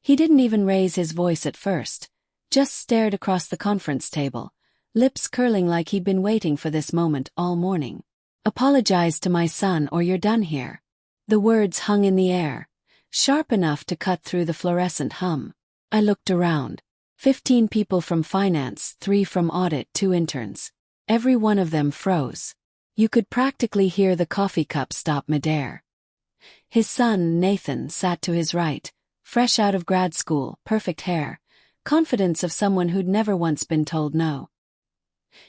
He didn't even raise his voice at first, just stared across the conference table, lips curling like he'd been waiting for this moment all morning. "Apologize to my son or you're done here." The words hung in the air, sharp enough to cut through the fluorescent hum. I looked around. 15 people from finance, 3 from audit, 2 interns. Every one of them froze. You could practically hear the coffee cup stop midair. His son, Nathan, sat to his right, fresh out of grad school, perfect hair, confidence of someone who'd never once been told no.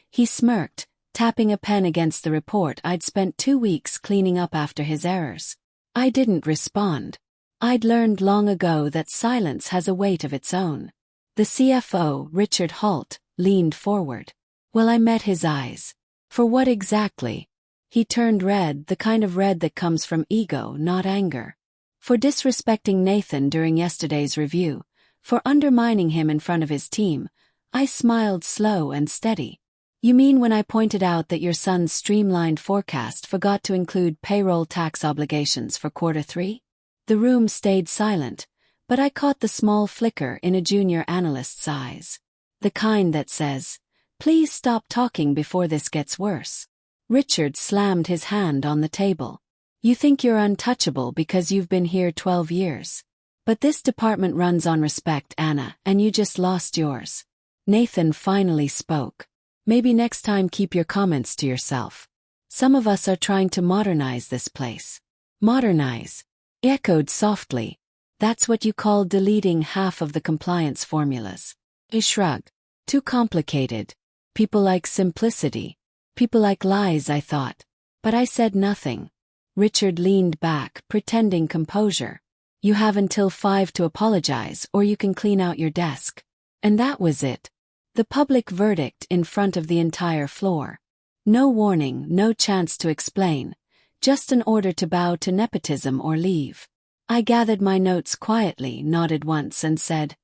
He smirked, tapping a pen against the report I'd spent 2 weeks cleaning up after his errors. I didn't respond. I'd learned long ago that silence has a weight of its own. The CFO, Richard Holt, leaned forward. Well, I met his eyes. For what exactly? He turned red, the kind of red that comes from ego, not anger. For disrespecting Nathan during yesterday's review, for undermining him in front of his team. I smiled slow and steady. "You mean when I pointed out that your son's streamlined forecast forgot to include payroll tax obligations for Q3? The room stayed silent, but I caught the small flicker in a junior analyst's eyes. The kind that says, "Please stop talking before this gets worse." Richard slammed his hand on the table. "You think you're untouchable because you've been here 12 years. But this department runs on respect, Anna, and you just lost yours." Nathan finally spoke. "Maybe next time keep your comments to yourself. Some of us are trying to modernize this place." "Modernize?" He echoed softly. "That's what you call deleting half of the compliance formulas." He shrugged. "Too complicated. People like simplicity. People like lies, I thought." But I said nothing. Richard leaned back, pretending composure. "You have until 5 to apologize or you can clean out your desk." And that was it. The public verdict in front of the entire floor. No warning, no chance to explain. Just an order to bow to nepotism or leave. I gathered my notes quietly, nodded once and said,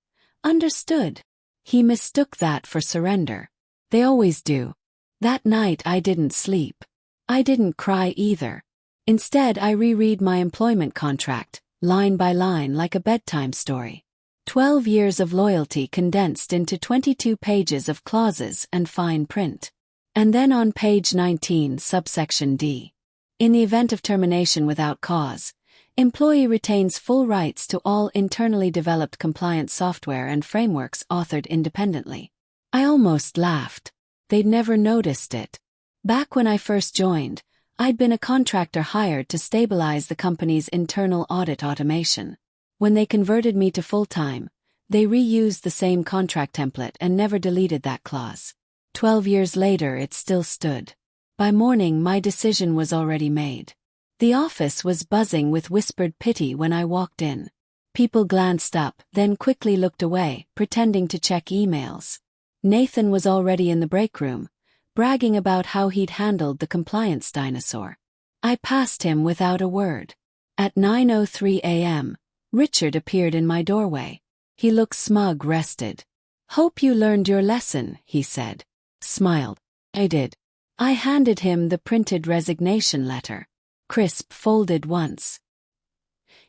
"Understood." He mistook that for surrender. They always do. That night I didn't sleep. I didn't cry either. Instead I reread my employment contract, line by line like a bedtime story. 12 years of loyalty condensed into 22 pages of clauses and fine print. And then on page 19, subsection D. In the event of termination without cause, employee retains full rights to all internally developed compliance software and frameworks authored independently. I almost laughed. They'd never noticed it. Back when I first joined, I'd been a contractor hired to stabilize the company's internal audit automation. When they converted me to full-time, they reused the same contract template and never deleted that clause. 12 years later it still stood. By morning my decision was already made. The office was buzzing with whispered pity when I walked in. People glanced up, then quickly looked away, pretending to check emails. Nathan was already in the break room, bragging about how he'd handled the compliance dinosaur. I passed him without a word. At 9:03 a.m., Richard appeared in my doorway. He looked smug, rested. "Hope you learned your lesson," he said. Smiled. I did. I handed him the printed resignation letter. Crisp, folded once.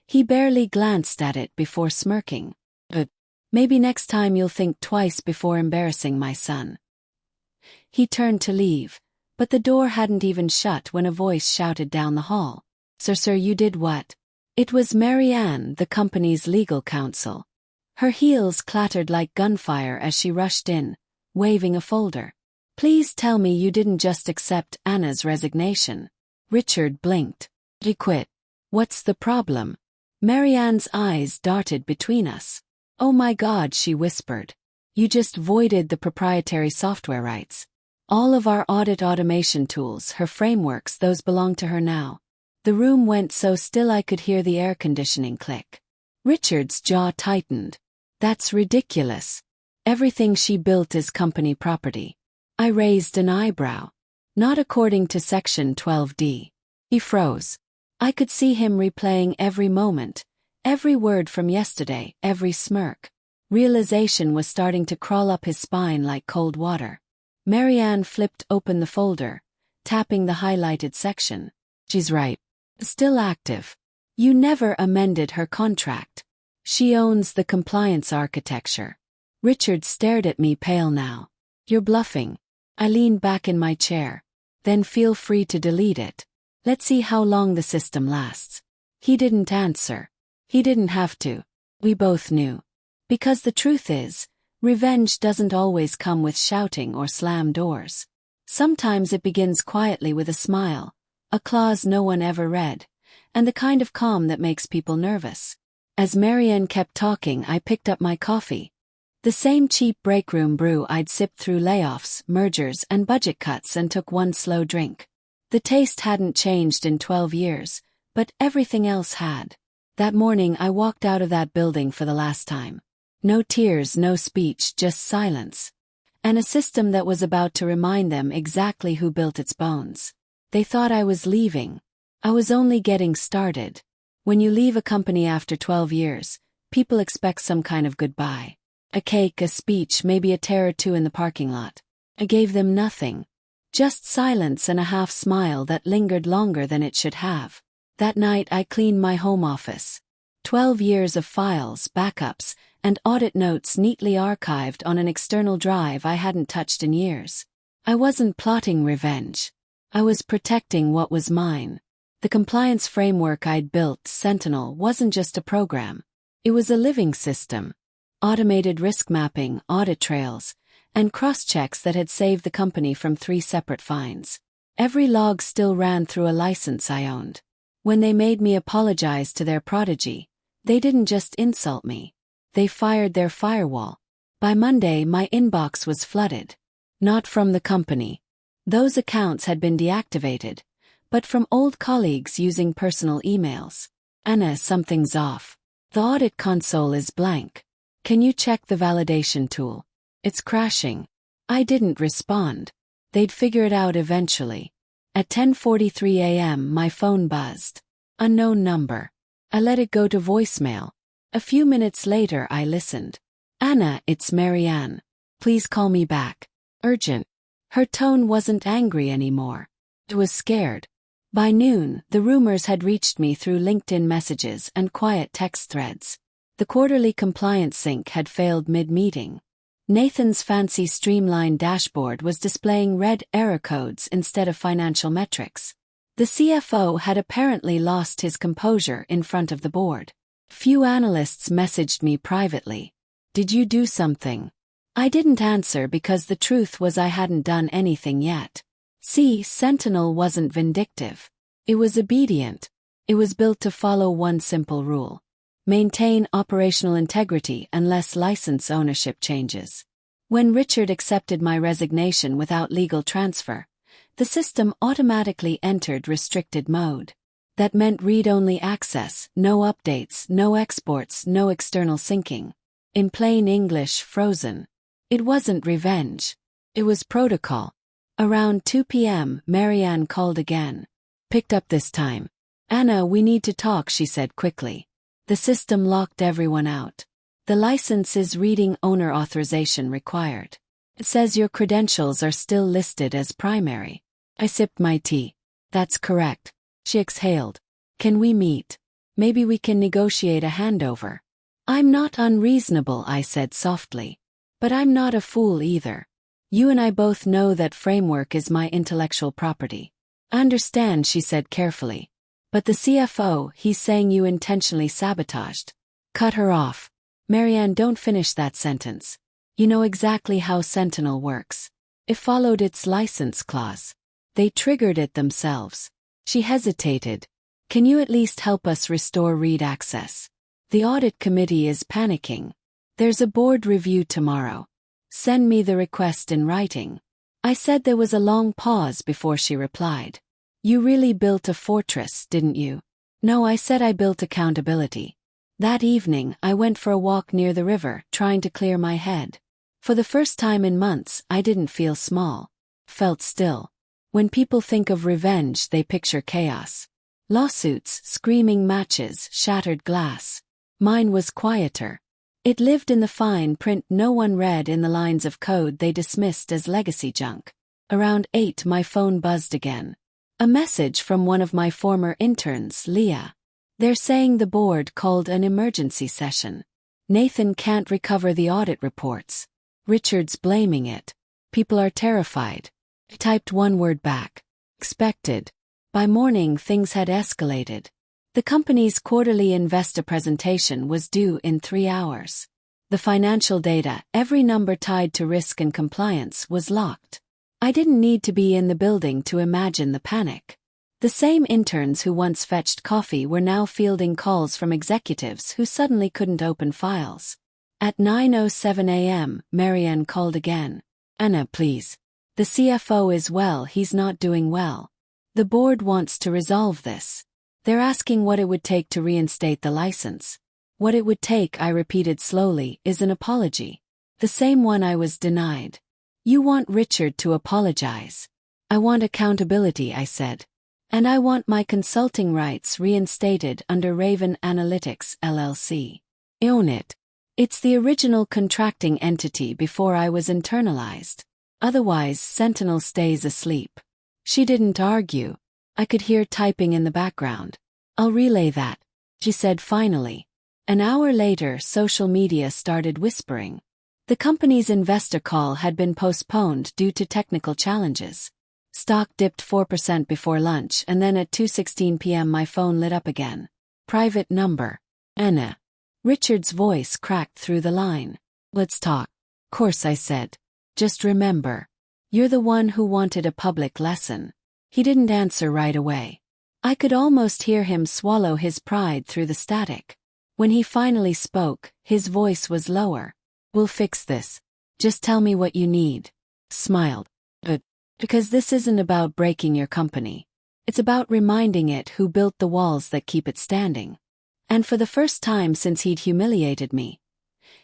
He barely glanced at it before smirking. Maybe next time you'll think twice before embarrassing my son." He turned to leave, but the door hadn't even shut when a voice shouted down the hall. Sir, you did what?" It was Marianne, the company's legal counsel. Her heels clattered like gunfire as she rushed in, waving a folder. "Please tell me you didn't just accept Anna's resignation." Richard blinked. "He quit." "What's the problem?" Marianne's eyes darted between us. "Oh my God," she whispered. "You just voided the proprietary software rights. All of our audit automation tools, her frameworks, those belong to her now." The room went so still I could hear the air conditioning click. Richard's jaw tightened. "That's ridiculous. Everything she built is company property." I raised an eyebrow. "Not according to Section 12D. He froze. I could see him replaying every moment, every word from yesterday, every smirk. Realization was starting to crawl up his spine like cold water. Marianne flipped open the folder, tapping the highlighted section. "She's right. Still active. You never amended her contract." She owns the compliance architecture. Richard stared at me, pale now. You're bluffing. I leaned back in my chair. Then feel free to delete it. Let's see how long the system lasts. He didn't answer. He didn't have to. We both knew. Because the truth is, revenge doesn't always come with shouting or slam doors. Sometimes it begins quietly with a smile, a clause no one ever read, and the kind of calm that makes people nervous. As Marianne kept talking, I picked up my coffee. The same cheap breakroom brew I'd sipped through layoffs, mergers, and budget cuts, and took one slow drink. The taste hadn't changed in 12 years, but everything else had. That morning I walked out of that building for the last time. No tears, no speech, just silence. And a system that was about to remind them exactly who built its bones. They thought I was leaving. I was only getting started. When you leave a company after 12 years, people expect some kind of goodbye. A cake, a speech, maybe a tear or two in the parking lot. I gave them nothing. Just silence and a half smile that lingered longer than it should have. That night I cleaned my home office. 12 years of files, backups, and audit notes neatly archived on an external drive I hadn't touched in years. I wasn't plotting revenge. I was protecting what was mine. The compliance framework I'd built, Sentinel, wasn't just a program. It was a living system. Automated risk mapping, audit trails, and cross-checks that had saved the company from 3 separate fines. Every log still ran through a license I owned. When they made me apologize to their prodigy, they didn't just insult me. They fired their firewall. By Monday, my inbox was flooded. Not from the company. Those accounts had been deactivated, but from old colleagues using personal emails. Anna, something's off. The audit console is blank. Can you check the validation tool? It's crashing. I didn't respond. They'd figure it out eventually. At 10:43 a.m. my phone buzzed. Unknown number. I let it go to voicemail. A few minutes later I listened. Anna, it's Marianne. Please call me back. Urgent. Her tone wasn't angry anymore. It was scared. By noon, the rumors had reached me through LinkedIn messages and quiet text threads. The quarterly compliance sync had failed mid-meeting. Nathan's fancy streamlined dashboard was displaying red error codes instead of financial metrics. The CFO had apparently lost his composure in front of the board. Few analysts messaged me privately. Did you do something? I didn't answer because the truth was I hadn't done anything yet. See, Sentinel wasn't vindictive. It was obedient. It was built to follow one simple rule. Maintain operational integrity unless license ownership changes. When Richard accepted my resignation without legal transfer, the system automatically entered restricted mode. That meant read-only access, no updates, no exports, no external syncing. In plain English, frozen. It wasn't revenge. It was protocol. Around 2 p.m., Marianne called again. Picked up this time. Anna, we need to talk, she said quickly. The system locked everyone out. The license is reading owner authorization required. It says your credentials are still listed as primary. I sipped my tea. That's correct. She exhaled. Can we meet? Maybe we can negotiate a handover. I'm not unreasonable, I said softly. But I'm not a fool either. You and I both know that framework is my intellectual property. I understand, she said carefully. But the CFO, he's saying you intentionally sabotaged. Cut her off. Marianne, don't finish that sentence. You know exactly how Sentinel works. It followed its license clause. They triggered it themselves. She hesitated. Can you at least help us restore read access? The audit committee is panicking. There's a board review tomorrow. Send me the request in writing. I said. There was a long pause before she replied. You really built a fortress, didn't you? No, I said I built accountability. That evening, I went for a walk near the river, trying to clear my head. For the first time in months, I didn't feel small. Felt still. When people think of revenge, they picture chaos. Lawsuits, screaming matches, shattered glass. Mine was quieter. It lived in the fine print no one read in the lines of code they dismissed as legacy junk. Around 8, my phone buzzed again. A message from one of my former interns, Leah. They're saying the board called an emergency session. Nathan can't recover the audit reports. Richard's blaming it. People are terrified. I typed one word back. Expected. By morning, things had escalated. The company's quarterly investor presentation was due in 3 hours. The financial data, every number tied to risk and compliance, was locked. I didn't need to be in the building to imagine the panic. The same interns who once fetched coffee were now fielding calls from executives who suddenly couldn't open files. At 9:07 a.m., Marianne called again. Anna, please. The CFO is well, he's not doing well. The board wants to resolve this. They're asking what it would take to reinstate the license. What it would take, I repeated slowly, is an apology. The same one I was denied. You want Richard to apologize. I want accountability, I said. And I want my consulting rights reinstated under Raven Analytics, LLC. Own it. It's the original contracting entity before I was internalized. Otherwise, Sentinel stays asleep. She didn't argue. I could hear typing in the background. I'll relay that, she said finally. An hour later, social media started whispering. The company's investor call had been postponed due to technical challenges. Stock dipped 4% before lunch, and then at 2:16 p.m. my phone lit up again. Private number. Anna. Richard's voice cracked through the line. Let's talk. Course, I said. Just remember. You're the one who wanted a public lesson. He didn't answer right away. I could almost hear him swallow his pride through the static. When he finally spoke, his voice was lower. We'll fix this. Just tell me what you need. Smiled. Because this isn't about breaking your company. It's about reminding it who built the walls that keep it standing. And for the first time since he'd humiliated me,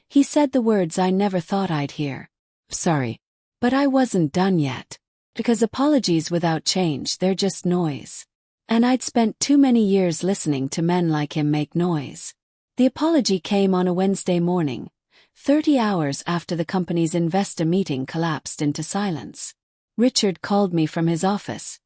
he said the words I never thought I'd hear. Sorry. But I wasn't done yet. Because apologies without change, they're just noise. And I'd spent too many years listening to men like him make noise. The apology came on a Wednesday morning, 30 hours after the company's investor meeting collapsed into silence. Richard called me from his office.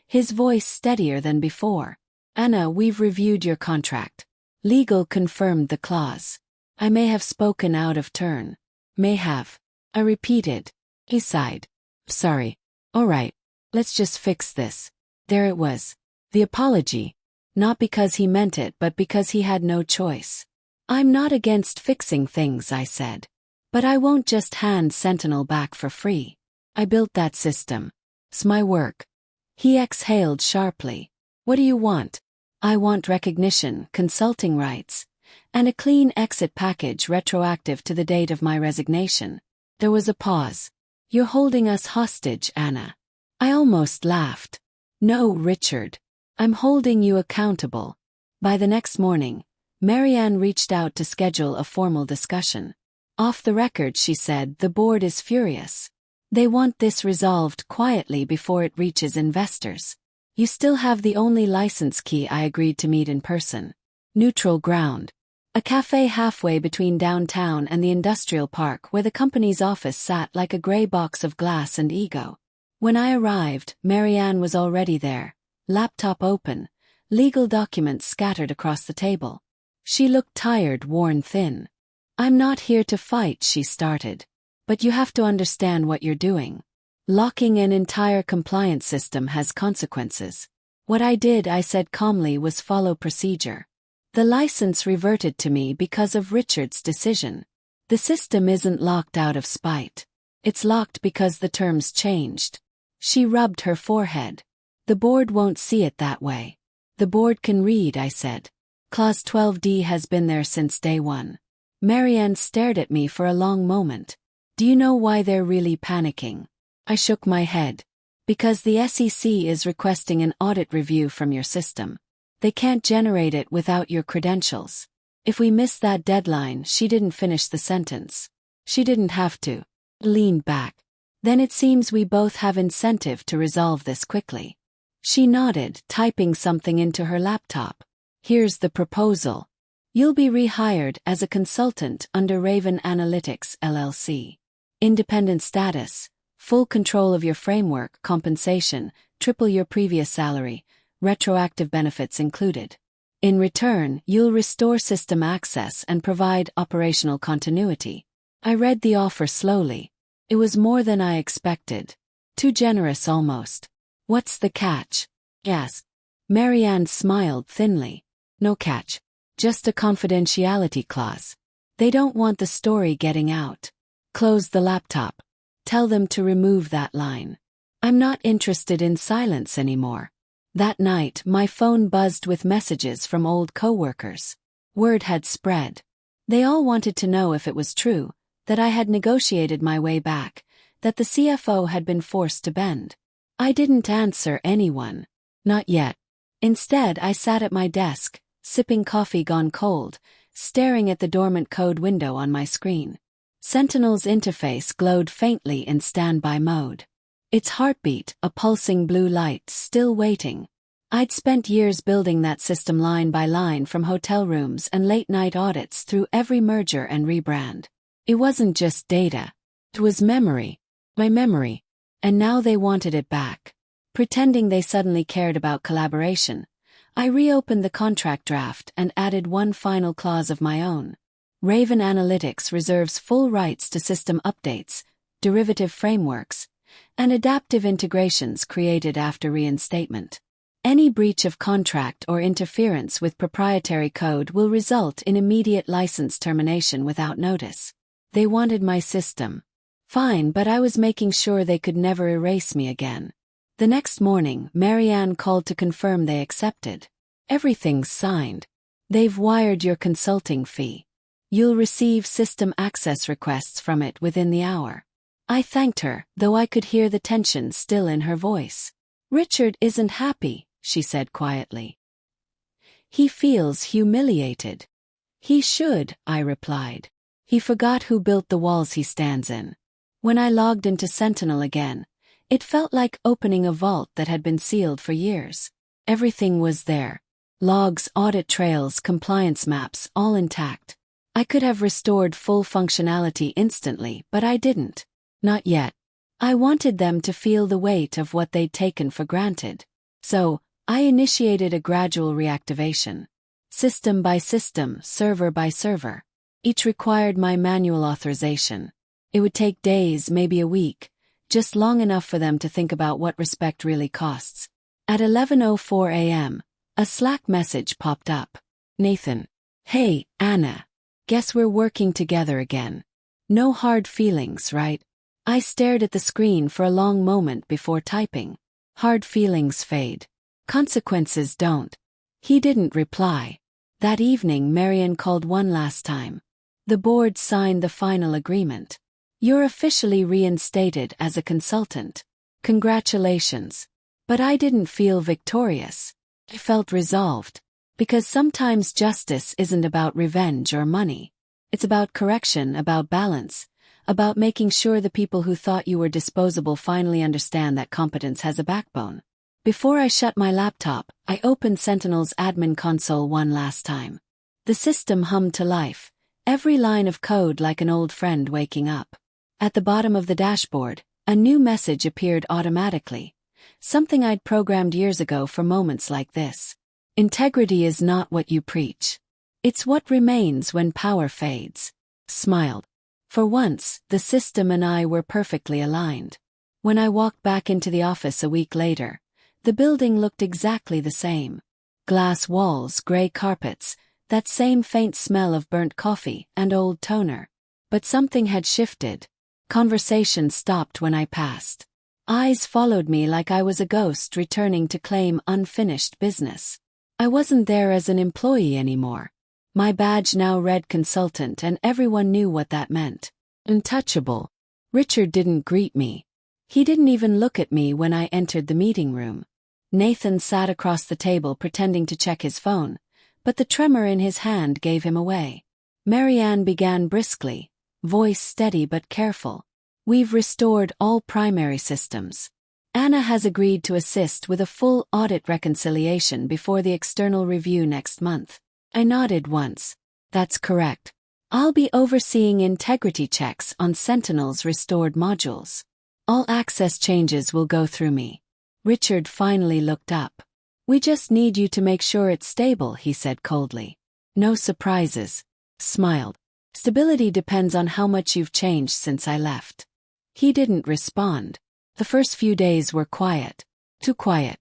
His voice steadier than before. Anna, we've reviewed your contract. Legal confirmed the clause. I may have spoken out of turn. May have. I repeated. He sighed. Sorry. All right. Let's just fix this. There it was. The apology. Not because he meant it, but because he had no choice. I'm not against fixing things, I said. But I won't just hand Sentinel back for free. I built that system. It's my work. He exhaled sharply. What do you want? I want recognition, consulting rights, and a clean exit package retroactive to the date of my resignation. There was a pause. You're holding us hostage, Anna. I almost laughed. No, Richard. I'm holding you accountable. By the next morning, Marianne reached out to schedule a formal discussion. Off the record, she said, the board is furious. They want this resolved quietly before it reaches investors. You still have the only license key. I agreed to meet in person. Neutral ground. A cafe halfway between downtown and the industrial park where the company's office sat like a gray box of glass and ego. When I arrived, Marianne was already there, laptop open, legal documents scattered across the table. She looked tired, worn thin. I'm not here to fight, she started. But you have to understand what you're doing. Locking an entire compliance system has consequences. What I did, I said calmly, was follow procedure. The license reverted to me because of Richard's decision. The system isn't locked out of spite. It's locked because the terms changed. She rubbed her forehead. The board won't see it that way. The board can read, I said. Clause 12D has been there since day one. Marianne stared at me for a long moment. Do you know why they're really panicking? I shook my head. Because the SEC is requesting an audit review from your system. They can't generate it without your credentials. If we miss that deadline, she didn't finish the sentence. She didn't have to. Leaned back. Then it seems we both have incentive to resolve this quickly. She nodded, typing something into her laptop. Here's the proposal. You'll be rehired as a consultant under Raven Analytics, LLC. Independent status, full control of your framework, compensation, triple your previous salary, retroactive benefits included. In return, you'll restore system access and provide operational continuity. I read the offer slowly. It was more than I expected. Too generous almost. What's the catch? Yes. Marianne smiled thinly. No catch. Just a confidentiality clause. They don't want the story getting out. Close the laptop. Tell them to remove that line. I'm not interested in silence anymore. That night, my phone buzzed with messages from old coworkers. Word had spread. They all wanted to know if it was true, that I had negotiated my way back, that the CFO had been forced to bend. I didn't answer anyone. Not yet. Instead, I sat at my desk, sipping coffee gone cold, staring at the dormant code window on my screen. Sentinel's interface glowed faintly in standby mode. Its heartbeat, a pulsing blue light, still waiting. I'd spent years building that system line by line, from hotel rooms and late-night audits through every merger and rebrand. It wasn't just data. It was memory. My memory. And now they wanted it back. Pretending they suddenly cared about collaboration, I reopened the contract draft and added one final clause of my own. Raven Analytics reserves full rights to system updates, derivative frameworks, and adaptive integrations created after reinstatement. Any breach of contract or interference with proprietary code will result in immediate license termination without notice. They wanted my system. Fine, but I was making sure they could never erase me again. The next morning, Marianne called to confirm they accepted. Everything's signed. They've wired your consulting fee. You'll receive system access requests from it within the hour. I thanked her, though I could hear the tension still in her voice. Richard isn't happy, she said quietly. He feels humiliated. He should, I replied. He forgot who built the walls he stands in. When I logged into Sentinel again, it felt like opening a vault that had been sealed for years. Everything was there. Logs, audit trails, compliance maps, all intact. I could have restored full functionality instantly, but I didn't. Not yet. I wanted them to feel the weight of what they'd taken for granted. So, I initiated a gradual reactivation. System by system, server by server. Each required my manual authorization. It would take days, maybe a week, just long enough for them to think about what respect really costs. At 11:04 a.m., a Slack message popped up. Nathan. Hey, Anna. Guess we're working together again. No hard feelings, right? I stared at the screen for a long moment before typing. Hard feelings fade. Consequences don't. He didn't reply. That evening, Marian called one last time. The board signed the final agreement. You're officially reinstated as a consultant. Congratulations. But I didn't feel victorious. I felt resolved. Because sometimes justice isn't about revenge or money. It's about correction, about balance, about making sure the people who thought you were disposable finally understand that competence has a backbone. Before I shut my laptop, I opened Sentinel's admin console one last time. The system hummed to life, every line of code like an old friend waking up. At the bottom of the dashboard, a new message appeared automatically, something I'd programmed years ago for moments like this. Integrity is not what you preach. It's what remains when power fades. Smiled. For once, the system and I were perfectly aligned. When I walked back into the office a week later, the building looked exactly the same. Glass walls, gray carpets, that same faint smell of burnt coffee and old toner. But something had shifted. Conversation stopped when I passed. Eyes followed me like I was a ghost returning to claim unfinished business. I wasn't there as an employee anymore. My badge now read consultant, and everyone knew what that meant. Untouchable. Richard didn't greet me. He didn't even look at me when I entered the meeting room. Nathan sat across the table pretending to check his phone, but the tremor in his hand gave him away. Marianne began briskly, voice steady but careful. We've restored all primary systems. Anna has agreed to assist with a full audit reconciliation before the external review next month. I nodded once. That's correct. I'll be overseeing integrity checks on Sentinel's restored modules. All access changes will go through me. Richard finally looked up. We just need you to make sure it's stable, he said coldly. No surprises. Smiled. Stability depends on how much you've changed since I left. He didn't respond. The first few days were quiet. Too quiet.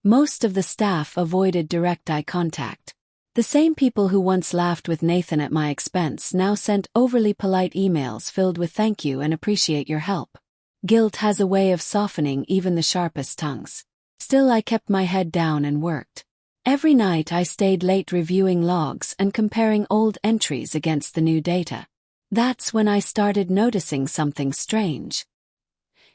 Most of the staff avoided direct eye contact. The same people who once laughed with Nathan at my expense now sent overly polite emails filled with thank you and appreciate your help. Guilt has a way of softening even the sharpest tongues. Still, I kept my head down and worked. Every night I stayed late reviewing logs and comparing old entries against the new data. That's when I started noticing something strange.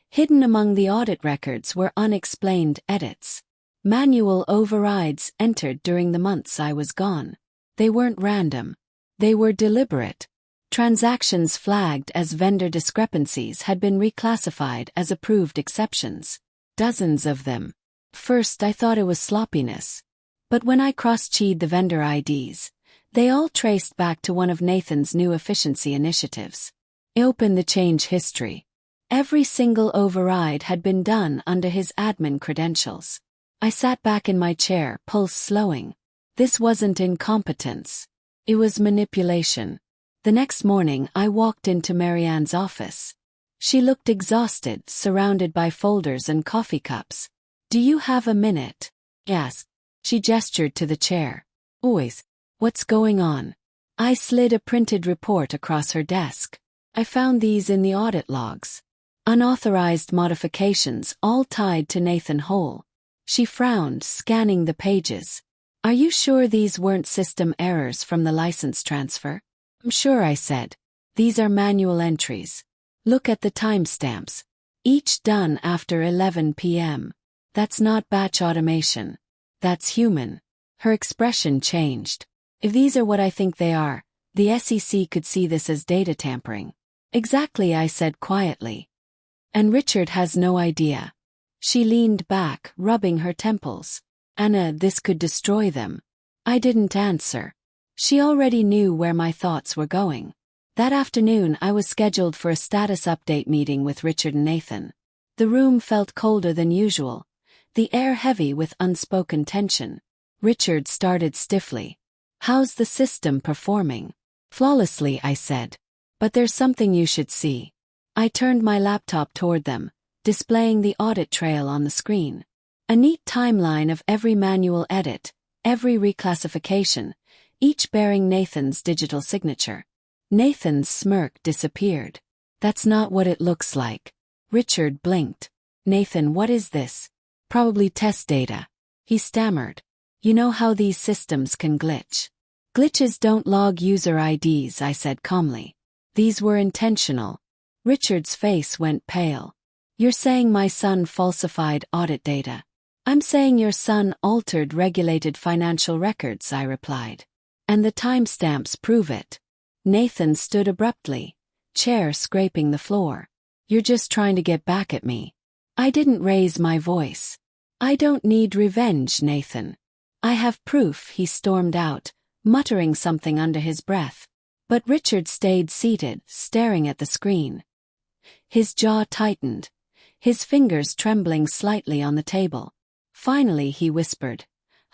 Hidden among the audit records were unexplained edits. Manual overrides entered during the months I was gone. They weren't random. They were deliberate. Transactions flagged as vendor discrepancies had been reclassified as approved exceptions. Dozens of them. First I thought it was sloppiness. But when I cross-checked the vendor IDs, they all traced back to one of Nathan's new efficiency initiatives. Open the change history. Every single override had been done under his admin credentials. I sat back in my chair, pulse slowing. This wasn't incompetence. It was manipulation. The next morning I walked into Marianne's office. She looked exhausted, surrounded by folders and coffee cups. "Do you have a minute?" I asked. She gestured to the chair. "Always. What's going on?" I slid a printed report across her desk. "I found these in the audit logs. Unauthorized modifications, all tied to Nathan Hole." She frowned, scanning the pages. "Are you sure these weren't system errors from the license transfer?" "I'm sure," I said. "These are manual entries. Look at the timestamps. Each done after 11 p.m. That's not batch automation. That's human." Her expression changed. "If these are what I think they are, the SEC could see this as data tampering." "Exactly," I said quietly. "And Richard has no idea." She leaned back, rubbing her temples. "Anna, this could destroy them." I didn't answer. She already knew where my thoughts were going. That afternoon I was scheduled for a status update meeting with Richard and Nathan. The room felt colder than usual, the air heavy with unspoken tension. Richard started stiffly. "How's the system performing?" "Flawlessly," I said. "But there's something you should see." I turned my laptop toward them, displaying the audit trail on the screen. A neat timeline of every manual edit, every reclassification, each bearing Nathan's digital signature. Nathan's smirk disappeared. "That's not what it looks like." Richard blinked. "Nathan, what is this?" "Probably test data." He stammered. "You know how these systems can glitch." "Glitches don't log user IDs," I said calmly. "These were intentional." Richard's face went pale. "You're saying my son falsified audit data?" "I'm saying your son altered regulated financial records," I replied. "And the timestamps prove it." Nathan stood abruptly, chair scraping the floor. "You're just trying to get back at me." I didn't raise my voice. "I don't need revenge, Nathan. I have proof," he stormed out, muttering something under his breath. But Richard stayed seated, staring at the screen. His jaw tightened, his fingers trembling slightly on the table. Finally he whispered,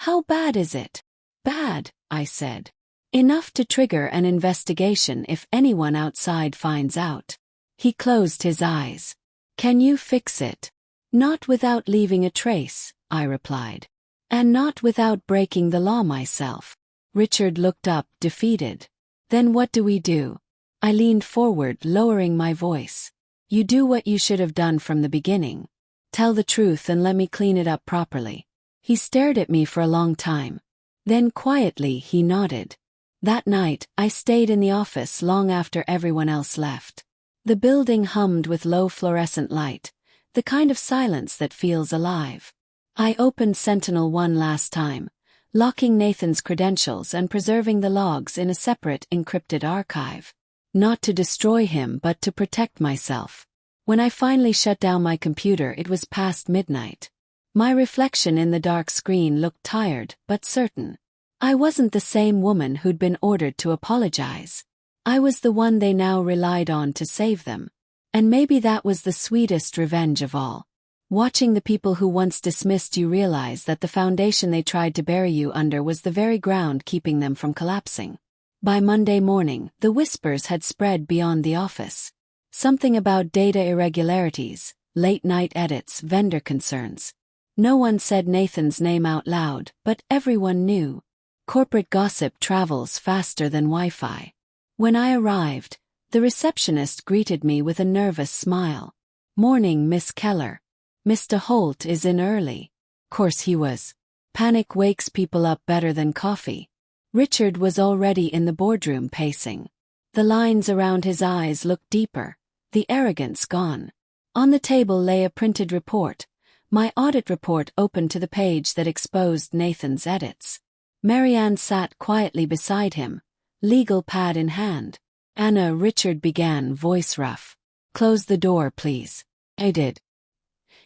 "How bad is it?" "Bad," I said. "Enough to trigger an investigation if anyone outside finds out." He closed his eyes. "Can you fix it?" "Not without leaving a trace," I replied. "And not without breaking the law myself." Richard looked up, defeated. "Then what do we do?" I leaned forward, lowering my voice. "You do what you should have done from the beginning. Tell the truth and let me clean it up properly." He stared at me for a long time. Then quietly he nodded. That night, I stayed in the office long after everyone else left. The building hummed with low fluorescent light, the kind of silence that feels alive. I opened Sentinel one last time, locking Nathan's credentials and preserving the logs in a separate encrypted archive. Not to destroy him but to protect myself. When I finally shut down my computer, it was past midnight. My reflection in the dark screen looked tired but certain. I wasn't the same woman who'd been ordered to apologize. I was the one they now relied on to save them. And maybe that was the sweetest revenge of all. Watching the people who once dismissed you realize that the foundation they tried to bury you under was the very ground keeping them from collapsing. By Monday morning, the whispers had spread beyond the office. Something about data irregularities, late-night edits, vendor concerns. No one said Nathan's name out loud, but everyone knew. Corporate gossip travels faster than Wi-Fi. When I arrived, the receptionist greeted me with a nervous smile. "Morning, Miss Keller. Mr. Holt is in early." Course he was. Panic wakes people up better than coffee. Richard was already in the boardroom pacing. The lines around his eyes looked deeper, the arrogance gone. On the table lay a printed report, my audit report open to the page that exposed Nathan's edits. Marianne sat quietly beside him, legal pad in hand. "Anna," Richard began, voice rough. "Close the door, please." I did.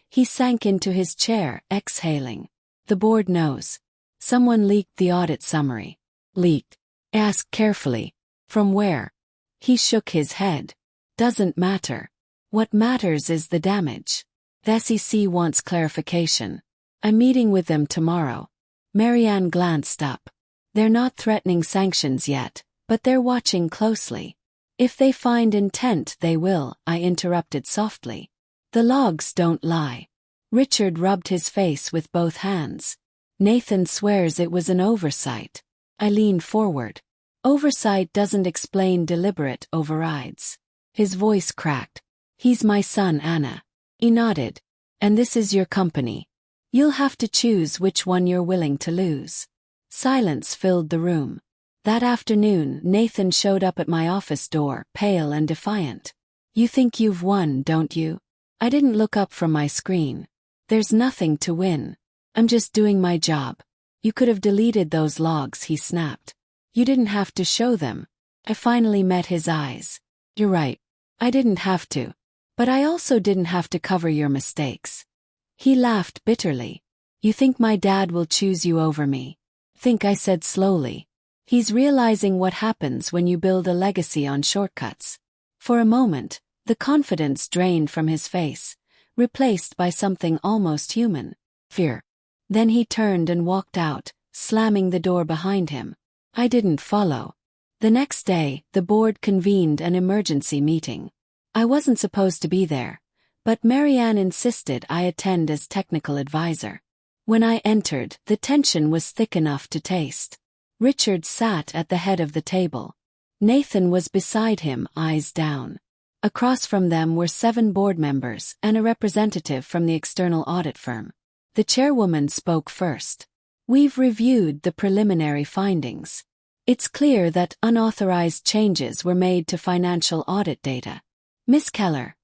He sank into his chair, exhaling. "The board knows. Someone leaked the audit summary." "Leaked?" Asked carefully. "From where?" He shook his head. "Doesn't matter. What matters is the damage. The SEC wants clarification. I'm meeting with them tomorrow." Marianne glanced up. "They're not threatening sanctions yet, but they're watching closely. If they find intent, they will," I interrupted softly. "The logs don't lie." Richard rubbed his face with both hands. "Nathan swears it was an oversight." I leaned forward. "Oversight doesn't explain deliberate overrides." His voice cracked. "He's my son, Anna." He nodded. "And this is your company. You'll have to choose which one you're willing to lose." Silence filled the room. That afternoon, Nathan showed up at my office door, pale and defiant. "You think you've won, don't you?" I didn't look up from my screen. "There's nothing to win. I'm just doing my job." "You could have deleted those logs," he snapped. "You didn't have to show them." I finally met his eyes. "You're right. I didn't have to. But I also didn't have to cover your mistakes." He laughed bitterly. "You think my dad will choose you over me?" "Think," I said slowly. "He's realizing what happens when you build a legacy on shortcuts." For a moment, the confidence drained from his face, replaced by something almost human. Fear. Then he turned and walked out, slamming the door behind him. I didn't follow. The next day, the board convened an emergency meeting. I wasn't supposed to be there, but Marianne insisted I attend as technical advisor. When I entered, the tension was thick enough to taste. Richard sat at the head of the table. Nathan was beside him, eyes down. Across from them were 7 board members and a representative from the external audit firm. The chairwoman spoke first. "We've reviewed the preliminary findings. It's clear that unauthorized changes were made to financial audit data. Miss Keller,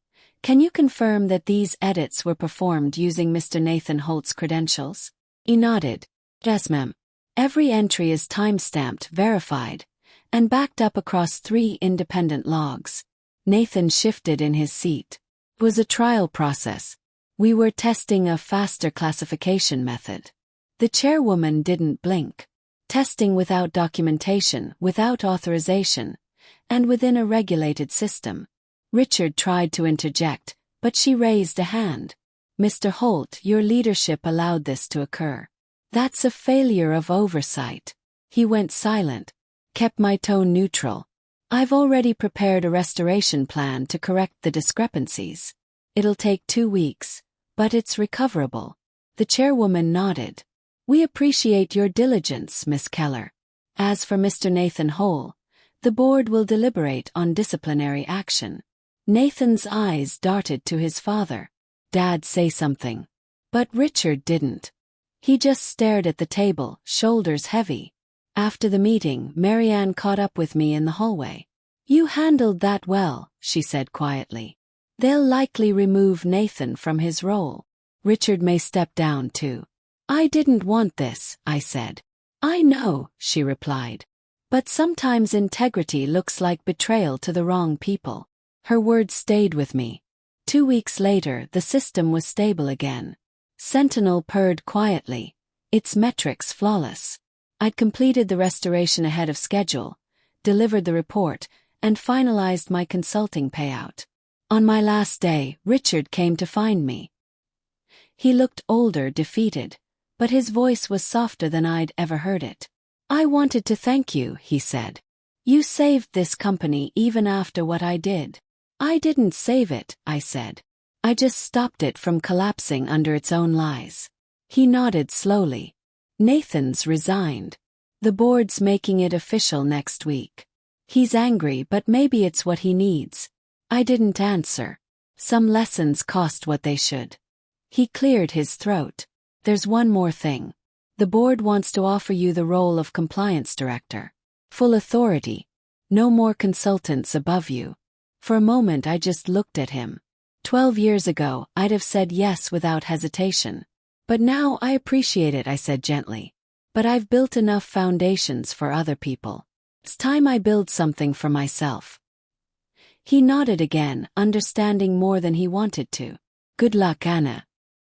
can you confirm that these edits were performed using Mr. Nathan Holt's credentials?" He nodded. "Yes, ma'am. Every entry is time-stamped, verified, and backed up across 3 independent logs." Nathan shifted in his seat. "It was a trial process. We were testing a faster classification method." The chairwoman didn't blink. "Testing without documentation, without authorization, and within a regulated system." Richard tried to interject, but she raised a hand. "Mr. Holt, your leadership allowed this to occur. That's a failure of oversight." He went silent. Kept my tone neutral. "I've already prepared a restoration plan to correct the discrepancies. It'll take 2 weeks, but it's recoverable." The chairwoman nodded. "We appreciate your diligence, Miss Keller. As for Mr. Nathan Hole, the board will deliberate on disciplinary action." Nathan's eyes darted to his father. "Dad, say something." But Richard didn't. He just stared at the table, shoulders heavy. After the meeting, Marianne caught up with me in the hallway. "You handled that well," she said quietly. "They'll likely remove Nathan from his role. Richard may step down too." "I didn't want this," I said. "I know," she replied. "But sometimes integrity looks like betrayal to the wrong people." Her words stayed with me. 2 weeks later, the system was stable again. Sentinel purred quietly, its metrics flawless. I'd completed the restoration ahead of schedule, delivered the report, and finalized my consulting payout. On my last day, Richard came to find me. He looked older, defeated, but his voice was softer than I'd ever heard it. "I wanted to thank you," he said. "You saved this company even after what I did." "I didn't save it," I said. "I just stopped it from collapsing under its own lies." He nodded slowly. "Nathan's resigned. The board's making it official next week. He's angry, but maybe it's what he needs." I didn't answer. Some lessons cost what they should. He cleared his throat. "There's one more thing. The board wants to offer you the role of compliance director. Full authority. No more consultants above you." For a moment I just looked at him. 12 years ago, I'd have said yes without hesitation. "But now I appreciate it," I said gently. "But I've built enough foundations for other people. It's time I build something for myself." He nodded again, understanding more than he wanted to. "Good luck, Anna."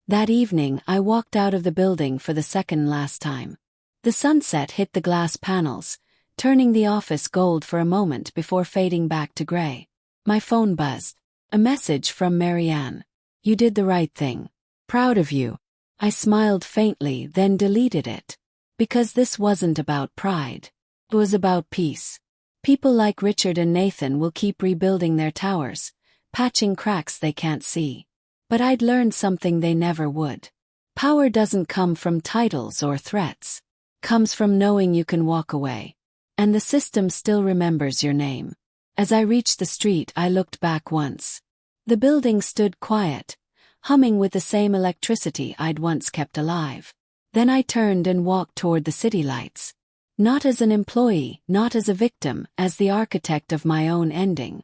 That evening, I walked out of the building for the second last time. The sunset hit the glass panels, turning the office gold for a moment before fading back to gray. My phone buzzed. A message from Marianne. "You did the right thing. Proud of you." I smiled faintly, then deleted it. Because this wasn't about pride. It was about peace. People like Richard and Nathan will keep rebuilding their towers, patching cracks they can't see. But I'd learned something they never would. Power doesn't come from titles or threats. Comes from knowing you can walk away. And the system still remembers your name. As I reached the street, I looked back once. The building stood quiet, humming with the same electricity I'd once kept alive. Then I turned and walked toward the city lights. Not as an employee, not as a victim, as the architect of my own ending.